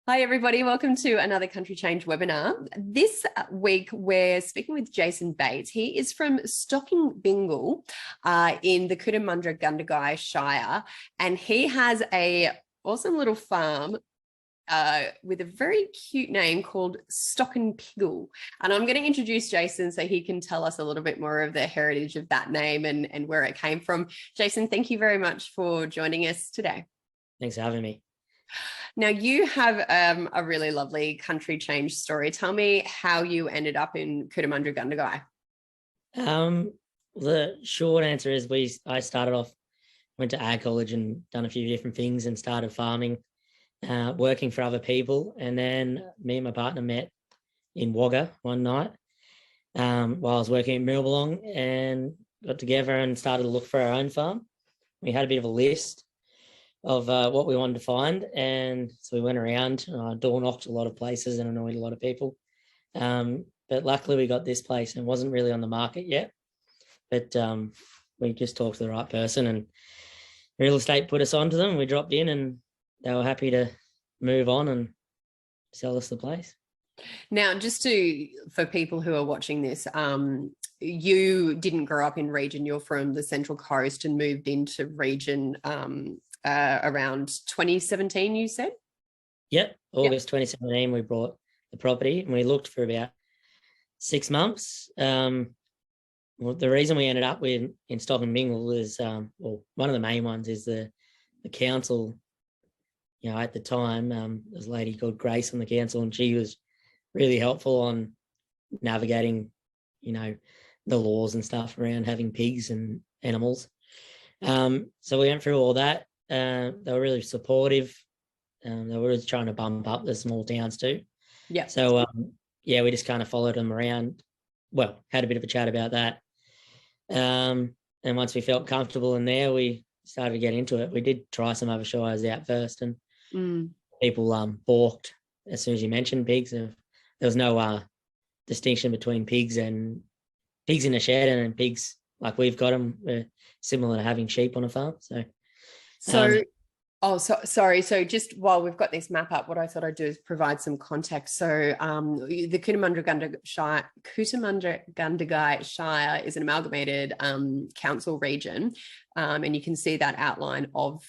Hi, everybody. Welcome to another Country Change webinar. This week, we're speaking with Jason Bates. He is from Stockinbingal in the Cootamundra-Gundagai Shire, and he has a awesome little farm with a very cute name called Stockinpiggle. And I'm going to introduce Jason so he can tell us a little bit more of the heritage of that name and where it came from. Jason, thank you very much for joining us today. Thanks for having me. Now, you have a really lovely country change story. Tell me how you ended up in Cootamundra-Gundagai. The short answer is I started off, went to ag college and done a few different things and started farming, working for other people. And then me and my partner met in Wagga one night while I was working at Millbelong, and got together and started to look for our own farm. We had a bit of a list of what we wanted to find, and so we went around, door knocked a lot of places and annoyed a lot of people, but luckily we got this place, and it wasn't really on the market yet, but we just talked to the right person and real estate put us onto them. We dropped in and they were happy to move on and sell us the place. Now, for people who are watching this, you didn't grow up in region. You're from the Central Coast and moved into region around 2017, you said? Yep, August 2017 we bought the property, and we looked for about 6 months. Well, the reason we ended up in Stockinbingal is, one of the main ones is the council. At the time, there's a lady called Grace on the council, and she was really helpful on navigating, the laws and stuff around having pigs and animals. So we went through all that. They were really supportive. They were really trying to bump up the small towns too. Yeah. So we just kind of followed them around. Well, had a bit of a chat about that. And once we felt comfortable in there, we started to get into it. We did try some other shires out first, and people balked as soon as you mentioned pigs. There was no distinction between pigs in a shed and pigs like we've got them. We're similar to having sheep on a farm. Sorry. So just while we've got this map up, what I thought I'd do is provide some context. So the Cootamundra-Gundagai Shire is an amalgamated council region, and you can see that outline of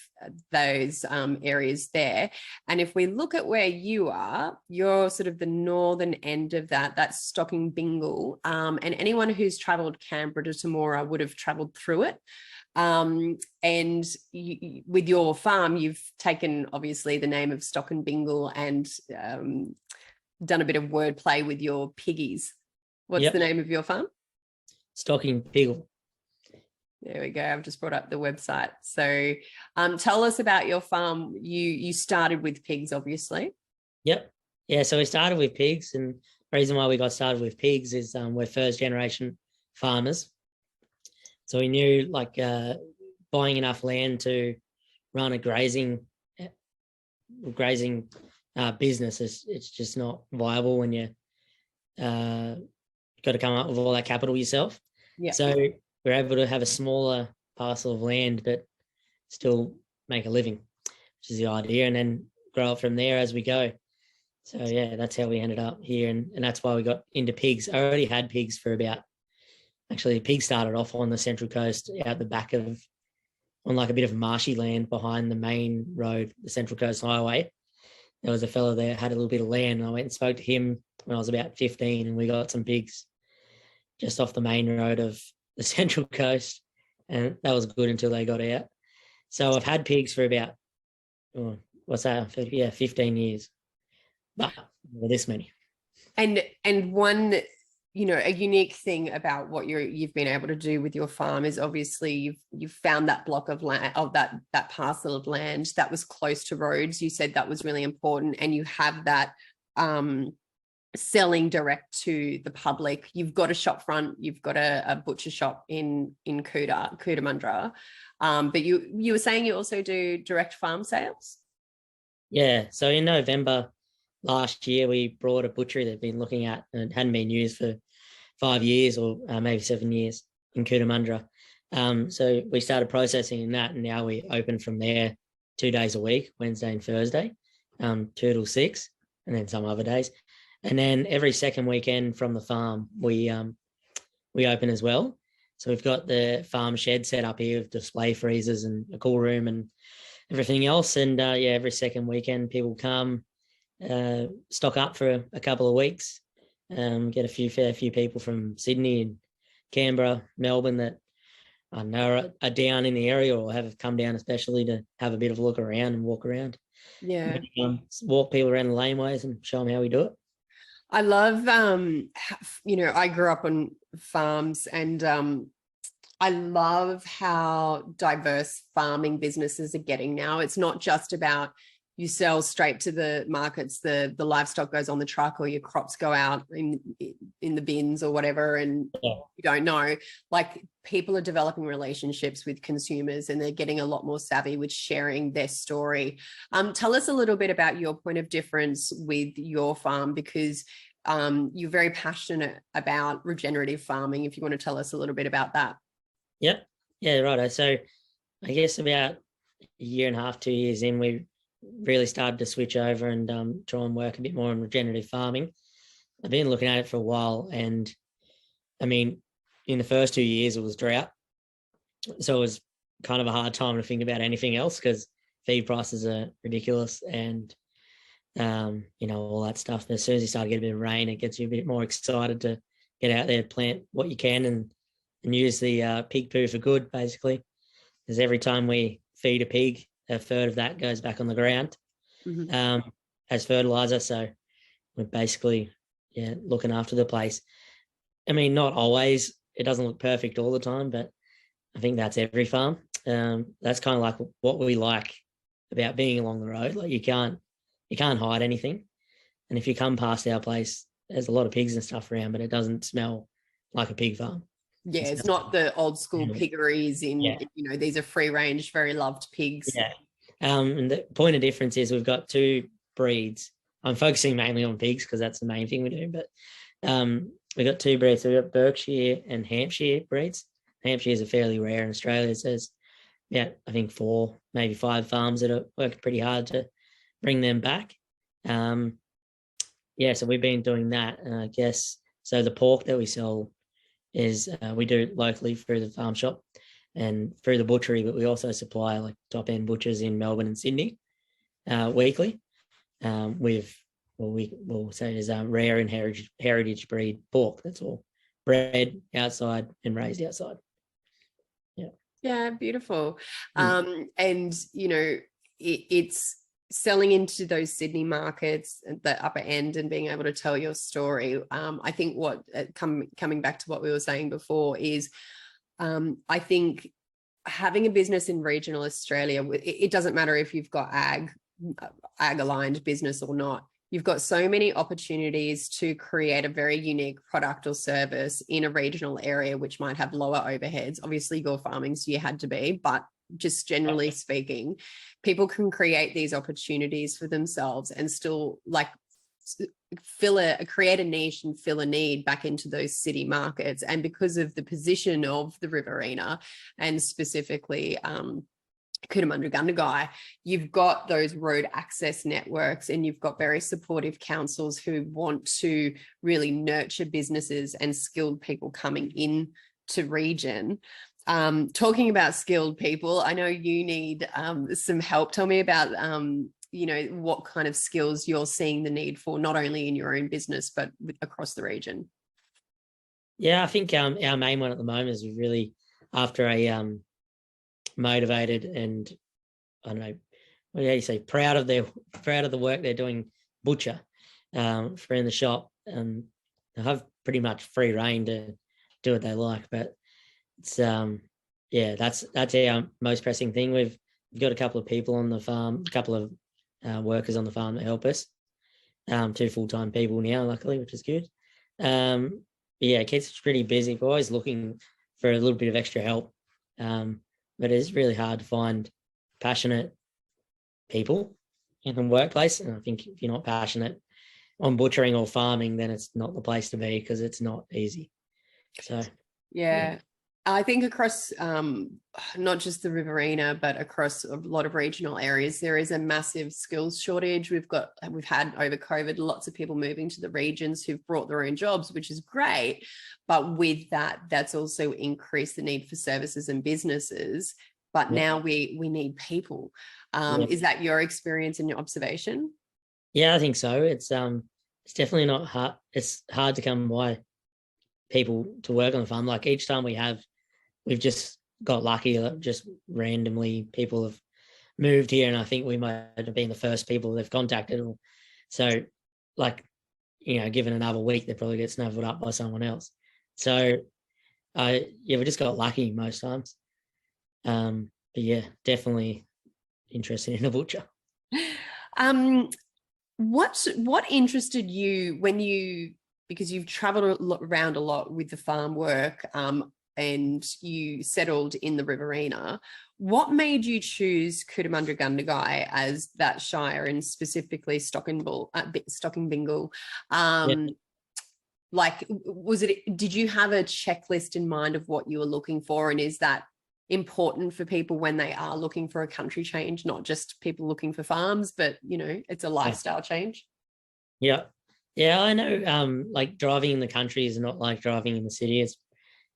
those areas there. And if we look at where you are, you're sort of the northern end of that's Stockinbingal, and anyone who's travelled Canberra to Temora would have travelled through it. And with your farm, you've taken obviously the name of Stockinbingal and done a bit of wordplay with your piggies. What's the name of your farm? Stockinpiggle. There we go. I've just brought up the website. So tell us about your farm. You started with pigs, obviously. Yep. Yeah, so we started with pigs, and the reason why we got started with pigs is we're first generation farmers. So we knew buying enough land to run a grazing business it's just not viable when you got to come up with all that capital yourself. Yeah. So we're able to have a smaller parcel of land but still make a living, which is the idea, and then grow it from there as we go. So yeah, that's how we ended up here, and that's why we got into pigs. I already had pigs for Actually, pigs started off on the Central Coast out the back on a bit of marshy land behind the main road, the Central Coast Highway. There was a fellow there had a little bit of land, and I went and spoke to him when I was about 15, and we got some pigs just off the main road of the Central Coast, and that was good until they got out. So I've had pigs for about, 15 years, but this many. And one, a unique thing about what you've been able to do with your farm is obviously you've found that block of land, of that parcel of land that was close to roads. You said that was really important, and you have that selling direct to the public. You've got a shop front, you've got a butcher shop in Cootamundra, but you were saying you also do direct farm sales. Yeah, so in November last year, we brought a butchery that had been looking at and hadn't been used for 5 years or maybe 7 years in Cootamundra. So we started processing in that, and now we open from there 2 days a week, Wednesday and Thursday. 2 till 6, and then some other days. And then every second weekend from the farm, we open as well. So we've got the farm shed set up here with display freezers and a cool room and everything else. And every second weekend people come, stock up for a couple of weeks, get a fair few people from Sydney and Canberra, Melbourne that I know are down in the area or have come down especially to have a bit of a look around and walk around. Yeah. Walk people around the laneways and show them how we do it. I love, I grew up on farms, and I love how diverse farming businesses are getting now. It's not just about you sell straight to the markets, the livestock goes on the truck, or your crops go out in the bins or whatever, and you don't know. Like, people are developing relationships with consumers, and they're getting a lot more savvy with sharing their story. Tell us a little bit about your point of difference with your farm, because you're very passionate about regenerative farming. If you want to tell us a little bit about that. Yep. Yeah, right. So I guess about a year and a half, 2 years in, we really started to switch over and try and work a bit more on regenerative farming. I've been looking at it for a while, and I mean, in the first 2 years it was drought, so it was kind of a hard time to think about anything else because feed prices are ridiculous and all that stuff. But as soon as you start getting a bit of rain, it gets you a bit more excited to get out there, plant what you can, and use the pig poo for good, basically, because every time we feed a pig, a third of that goes back on the ground as fertilizer. So we're basically looking after the place. I mean, not always, it doesn't look perfect all the time, but I think that's every farm. That's kind of like what we like about being along the road. Like, you can't hide anything, and if you come past our place, there's a lot of pigs and stuff around, but it doesn't smell like a pig farm. Yeah, it's not the old school piggeries these are free range, very loved pigs. Yeah. And the point of difference is we've got 2 breeds. I'm focusing mainly on pigs because that's the main thing we do, but we've got 2 breeds. So we've got Berkshire and Hampshire breeds. Hampshire is fairly rare in Australia. So there's, I think 4, maybe 5 farms that are working pretty hard to bring them back. So we've been doing that. And I guess, so the pork that we sell is we do it locally through the farm shop and through the butchery, but we also supply like top end butchers in Melbourne and Sydney weekly. We'll say is rare and heritage breed pork. That's all bred outside and raised outside. Yeah, beautiful. And it's selling into those Sydney markets at the upper end and being able to tell your story. I think what coming back to what we were saying before is I think having a business in regional Australia, it doesn't matter if you've got ag aligned business or not. You've got so many opportunities to create a very unique product or service in a regional area, which might have lower overheads. Obviously, your farming, so you had to be, but just generally speaking, people can create these opportunities for themselves and still create a niche and fill a need back into those city markets. And because of the position of the Riverina and specifically Cootamundra-Gundagai, you've got those road access networks, and you've got very supportive councils who want to really nurture businesses and skilled people coming in to region. Talking about skilled people, I know you need some help. Tell me about what kind of skills you're seeing the need for, not only in your own business but across the region. I think our main one at the moment is really after a motivated and, I don't know, what do you say, proud of the work they're doing butcher for in the shop. They have pretty much free reign to do what they like, but it's that's our most pressing thing. We've got a couple of people on the farm, a couple of workers on the farm that help us. 2 full-time people now, luckily, which is good. It keeps us pretty busy. We're always looking for a little bit of extra help. But it's really hard to find passionate people in the workplace. And I think if you're not passionate on butchering or farming, then it's not the place to be, because it's not easy. So I think across not just the Riverina, but across a lot of regional areas, there is a massive skills shortage. We've had over COVID lots of people moving to the regions who've brought their own jobs, which is great. But with that, that's also increased the need for services and businesses. But now we need people. Is that your experience and your observation? Yeah, I think so. It's definitely not hard. It's hard to come by people to work on the farm. Like each time we've just got lucky that just randomly people have moved here, and I think we might have been the first people they've contacted. So, like, given another week, they probably get snaffled up by someone else. So, we just got lucky most times. But yeah, definitely interested in a butcher. What interested you because you've traveled around a lot with the farm work, and you settled in the Riverina. What made you choose Cootamundra-Gundagai as that shire, and specifically Stockinbingal? Like, did you have a checklist in mind of what you were looking for? And is that important for people when they are looking for a country change, not just people looking for farms, but, it's a lifestyle change? Yeah. Yeah, I know. Like driving in the country is not like driving in the city. It's,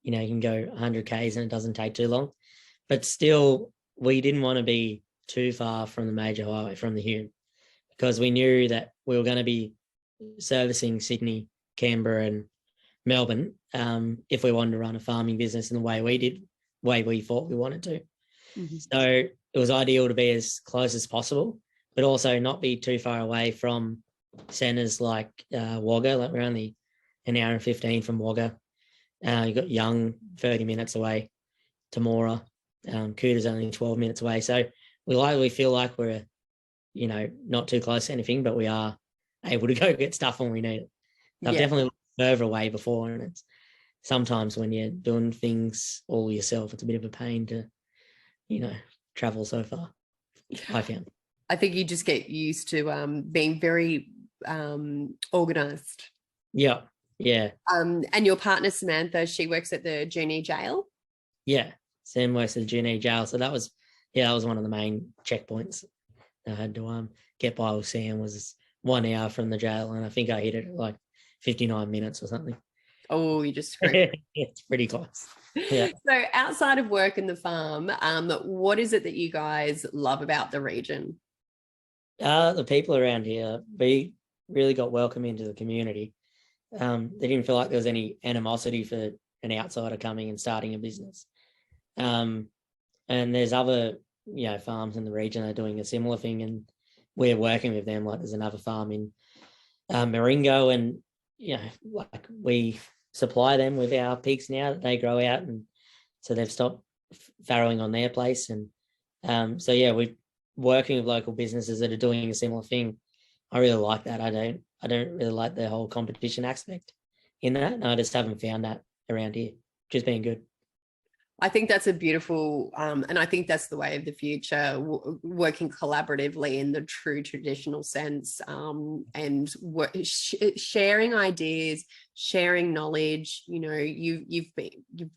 you can go 100 Ks and it doesn't take too long. But still, we didn't want to be too far from the major highway, from the Hume, because we knew that we were going to be servicing Sydney, Canberra and Melbourne if we wanted to run a farming business in the way we thought we wanted to. Mm-hmm. So it was ideal to be as close as possible, but also not be too far away from centres like Wagga. Like we're only an hour and 15 from Wagga. You've got Young 30 minutes away, Temora. Coota's only 12 minutes away. So we feel like we're, not too close to anything, but we are able to go get stuff when we need it. I've definitely looked further away before, and it's sometimes when you're doing things all yourself, it's a bit of a pain to, travel so far, I found. I think you just get used to being very organised. Yeah. Yeah. And your partner, Samantha, she works at the Junee jail? Yeah. Sam works at the Junee jail. So that was one of the main checkpoints I had to get by with Sam. Was 1 hour from the jail, and I think I hit it at like 59 minutes or something. Oh, you just screwed. It's pretty close. Yeah. So outside of work in the farm, what is it that you guys love about the region? The people around here, we really got welcome into the community. They didn't feel like there was any animosity for an outsider coming and starting a business. And there's other, farms in the region that are doing a similar thing, and we're working with them. Like there's another farm in Maringo, and like we supply them with our pigs now that they grow out, and so they've stopped farrowing on their place. And we're working with local businesses that are doing a similar thing. I really like that. I don't really like the whole competition aspect in that, and I just haven't found that around here, which has been good. I think that's a beautiful, and I think that's the way of the future, working collaboratively in the true traditional sense, and sharing ideas, sharing knowledge. You've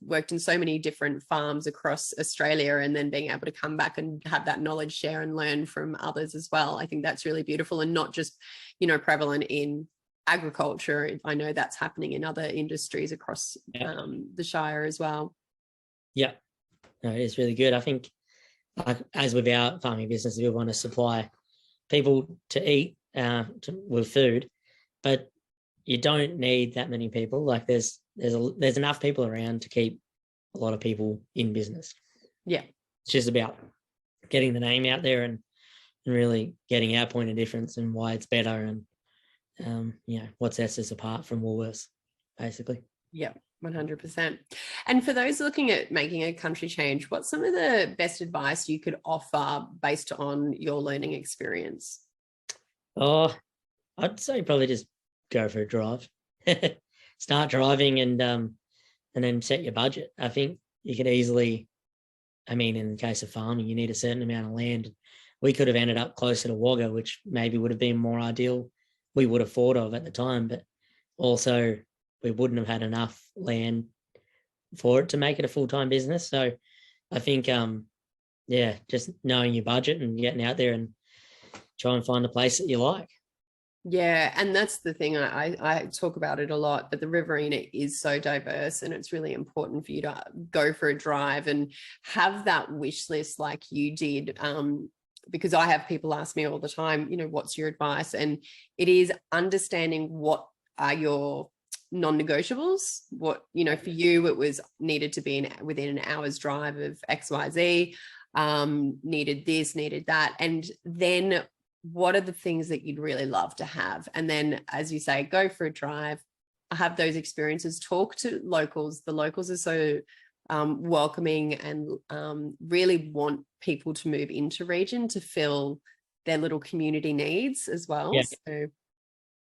worked in so many different farms across Australia, and then being able to come back and have that knowledge share and learn from others as well. I think that's really beautiful, and not just, prevalent in agriculture. I know that's happening in other industries across the Shire as well. Yeah, no, it is really good. I think, like, as with our farming business, we want to supply people to eat with food, but you don't need that many people. Like there's enough people around to keep a lot of people in business. Yeah, it's just about getting the name out there and really getting our point of difference and why it's better, and what sets us apart from Woolworths, basically. Yeah. 100%. And for those looking at making a country change, what's some of the best advice you could offer based on your learning experience? Oh, I'd say probably just go for a drive. Start driving and then set your budget. I think you could easily, in the case of farming, you need a certain amount of land. We could have ended up closer to Wagga, which maybe would have been more ideal. We would have thought of at the time, but also we wouldn't have had enough land for it to make it a full-time business. So I think, just knowing your budget and getting out there and try and find a place that you like. Yeah, and that's the thing. I talk about it a lot, but the Riverina is so diverse, and it's really important for you to go for a drive and have that wish list like you did. Because I have people ask me all the time, what's your advice? And it is understanding what are your non-negotiables. What, for you, it was needed to be within an hour's drive of XYZ, needed this, needed that. And then what are the things that you'd really love to have? And then, as you say, go for a drive, have those experiences, talk to locals. The locals are so welcoming and really want people to move into region to fill their little community needs as well. Yeah. So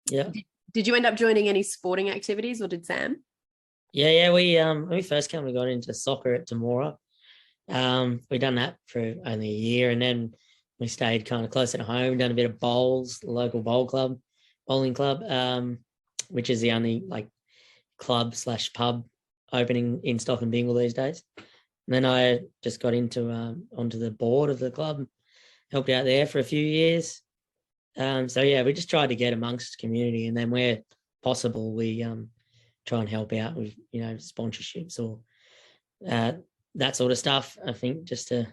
yeah. Did you end up joining any sporting activities, or did Sam? Yeah. We when we first came, we got into soccer at Temora. We done that for only a year, and then we stayed kind of closer to home, done a bit of bowls, the local bowling club, which is the only like club/pub opening in Stockinbingal these days. And then I just got onto the board of the club, helped out there for a few years. So yeah, we just tried to get amongst the community, and then where possible, we try and help out with sponsorships or that sort of stuff. I think just to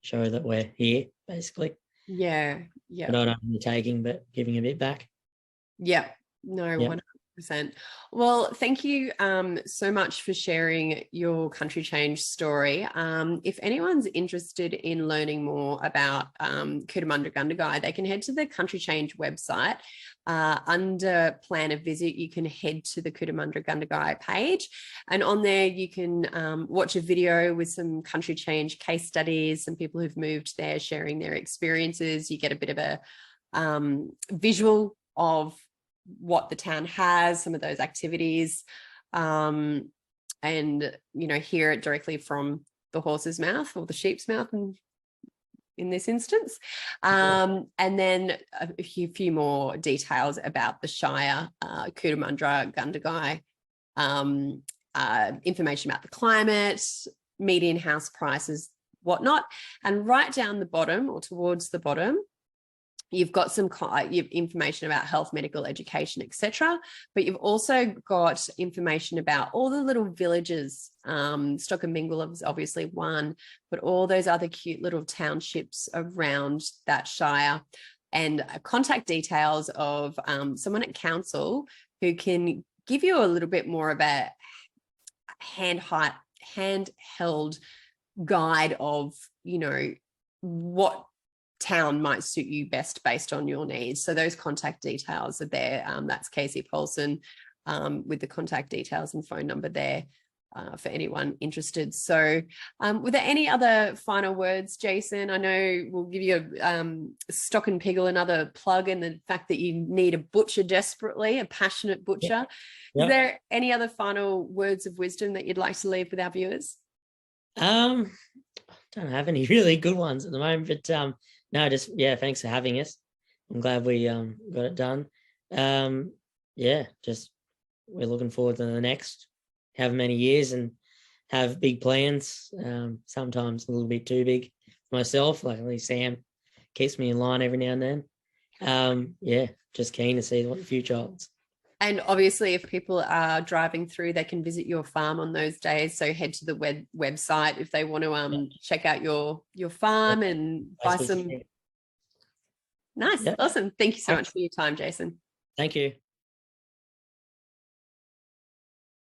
show that we're here, basically. Yeah. Not only taking, but giving a bit back. Yeah. No, 100%. Well, thank you so much for sharing your country change story. If anyone's interested in learning more about Cootamundra-Gundagai, they can head to the Country Change website. Under plan a visit, you can head to the Cootamundra-Gundagai page, and on there you can watch a video with some country change case studies, some people who've moved there sharing their experiences. You get a bit of a visual of what the town has, some of those activities, and hear it directly from the horse's mouth or the sheep's mouth in this instance, and then a few more details about the Shire, Cootamundra-Gundagai, information about the climate, median house prices, whatnot. And right down the bottom, or towards the bottom, you've got some information about health, medical, education, etc. But you've also got information about all the little villages. Stockinbingal is obviously one, but all those other cute little townships around that shire, and contact details of someone at council who can give you a little bit more of a handheld guide of, what town might suit you best based on your needs. So those contact details are there. That's Casey Paulson with the contact details and phone number there for anyone interested. So were there any other final words, Jason? I know we'll give you a Stockinpiggle another plug, in the fact that you need a butcher desperately, a passionate butcher. Yeah. Is there any other final words of wisdom that you'd like to leave with our viewers? I don't have any really good ones at the moment, but no, just thanks for having us. I'm glad we got it done. Just we're looking forward to the next however many years, and have big plans. Sometimes a little bit too big for myself. Like, at least Sam keeps me in line every now and then. Just keen to see what the future holds. And obviously, if people are driving through, they can visit your farm on those days. So head to the website if they want to check out your farm and buy some. Nice. Awesome. Thank you so much for your time, Jason. Thank you.